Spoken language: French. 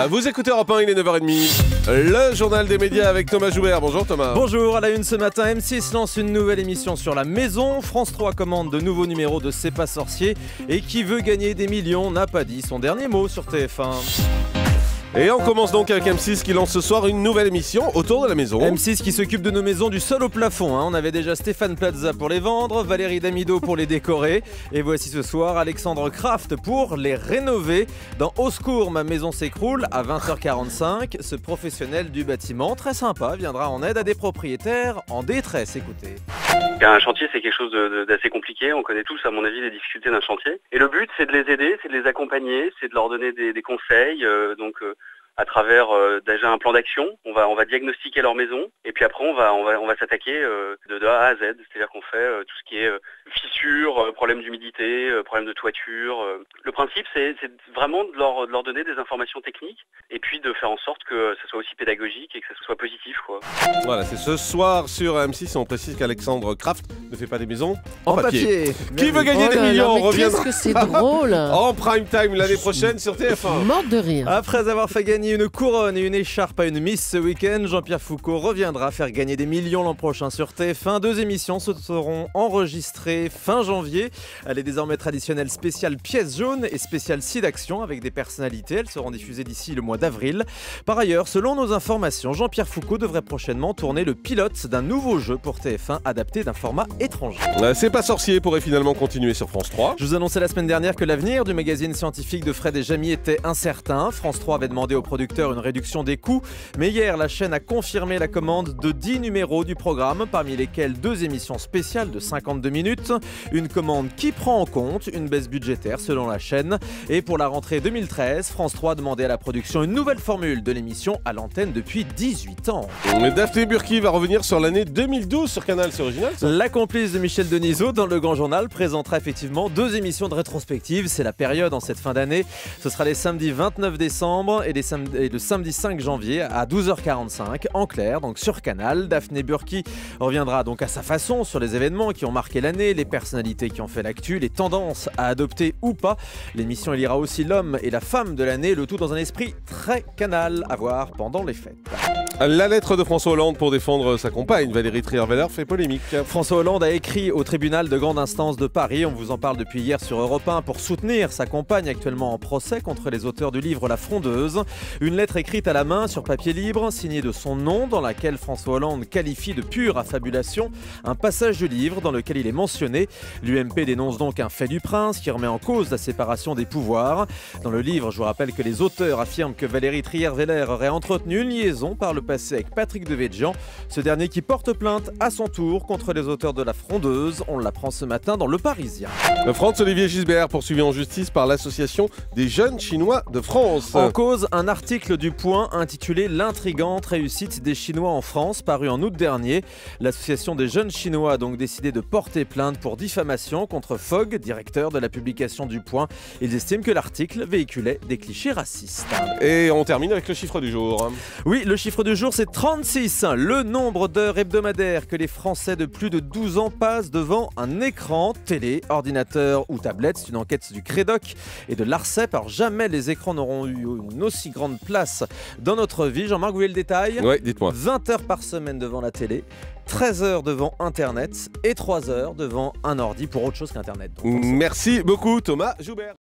Vous écoutez Europe 1, il est 9h30. Le journal des médias avec Thomas Joubert. Bonjour Thomas. Bonjour, à la une ce matin, M6 lance une nouvelle émission sur la maison. France 3 commande de nouveaux numéros de C'est pas sorcier. Et qui veut gagner des millions n'a pas dit son dernier mot sur TF1. Et on commence donc avec M6 qui lance ce soir une nouvelle émission autour de la maison. M6 qui s'occupe de nos maisons du sol au plafond. On avait déjà Stéphane Plaza pour les vendre, Valérie Damido pour les décorer. Et voici ce soir Alexandre Kraft pour les rénover. Dans Au secours, ma maison s'écroule à 20h45. Ce professionnel du bâtiment, très sympa, viendra en aide à des propriétaires en détresse. Écoutez. Un chantier, c'est quelque chose d'assez compliqué. On connaît tous, à mon avis, les difficultés d'un chantier. Et le but, c'est de les aider, c'est de les accompagner, c'est de leur donner des conseils. À travers déjà un plan d'action, on va diagnostiquer leur maison et puis après on va s'attaquer de A à Z. C'est-à-dire qu'on fait tout ce qui est fissures, problèmes d'humidité, problèmes de toiture. Le principe, c'est vraiment de leur donner des informations techniques et puis de faire en sorte que ça soit aussi pédagogique et que ça soit positif, quoi. Voilà, c'est ce soir sur M6 et on précise qu'Alexandre Kraft ne fait pas des maisons en papier. Qui veut gagner des millions reviendra qu'est-ce que c'est drôle. en prime time l'année prochaine sur TF1. Morte de rire. Après avoir fait gagner une couronne et une écharpe à une Miss ce week-end, Jean-Pierre Foucault reviendra faire gagner des millions l'an prochain sur TF1. 2 émissions se seront enregistrées fin janvier. Les désormais traditionnelles spéciales pièces jaunes et spéciales Site Action avec des personnalités. Elles seront diffusées d'ici le mois d'avril. Par ailleurs, selon nos informations, Jean-Pierre Foucault devrait prochainement tourner le pilote d'un nouveau jeu pour TF1 adapté d'un format étranger. C'est pas sorcier pourrait finalement continuer sur France 3. Je vous annonçais la semaine dernière que l'avenir du magazine scientifique de Fred et Jamy était incertain. France 3 avait demandé aux producteurs une réduction des coûts, mais hier la chaîne a confirmé la commande de 10 numéros du programme, parmi lesquels 2 émissions spéciales de 52 minutes. Une commande qui prend en compte une baisse budgétaire selon la chaîne. Et pour la rentrée 2013, France 3 demandait à la production une nouvelle formule de l'émission à l'antenne depuis 18 ans. Daphné Burki va revenir sur l'année 2012 sur Canal, c'est original ça. La complice de Michel Denisot dans Le Grand Journal présentera effectivement 2 émissions de rétrospective. C'est la période en cette fin d'année. Ce sera les samedis 29 décembre et le samedi 5 janvier à 12h45 en clair, donc sur Canal. Daphné Burki reviendra donc à sa façon sur les événements qui ont marqué l'année, les personnalités qui ont fait l'actu, les tendances à adopter ou pas. L'émission élira aussi l'homme et la femme de l'année, le tout dans un esprit très Canal à voir pendant les fêtes. La lettre de François Hollande pour défendre sa compagne, Valérie Trierweiler, fait polémique. François Hollande a écrit au tribunal de grande instance de Paris, on vous en parle depuis hier sur Europe 1, pour soutenir sa compagne actuellement en procès contre les auteurs du livre La Frondeuse. Une lettre écrite à la main sur papier libre, signée de son nom, dans laquelle François Hollande qualifie de pure affabulation un passage du livre dans lequel il est mentionné. L'UMP dénonce donc un fait du prince qui remet en cause la séparation des pouvoirs. Dans le livre, je vous rappelle que les auteurs affirment que Valérie Trierweiler aurait entretenu une liaison par le passé avec Patrick Devedjian, ce dernier qui porte plainte à son tour contre les auteurs de La Frondeuse. On l'apprend ce matin dans Le Parisien. Franz-Olivier Gisbert poursuivi en justice par l'Association des jeunes Chinois de France. En cause, un article du Point intitulé « L'intrigante réussite des Chinois en France » paru en août dernier. L'association des jeunes Chinois a donc décidé de porter plainte pour diffamation contre Fogg, directeur de la publication du Point. Ils estiment que l'article véhiculait des clichés racistes. Et on termine avec le chiffre du jour. Oui, le chiffre du jour c'est 36, le nombre d'heures hebdomadaires que les Français de plus de 12 ans passent devant un écran, télé, ordinateur ou tablette. C'est une enquête du Crédoc et de l'Arcep. Alors jamais les écrans n'auront eu une aussi grande place dans notre vie. Jean-Marc, vous voulez le détail ? Oui, dites-moi. 20 heures par semaine devant la télé, 13 heures devant Internet et 3 heures devant un ordi pour autre chose qu'Internet. Merci beaucoup Thomas Joubert.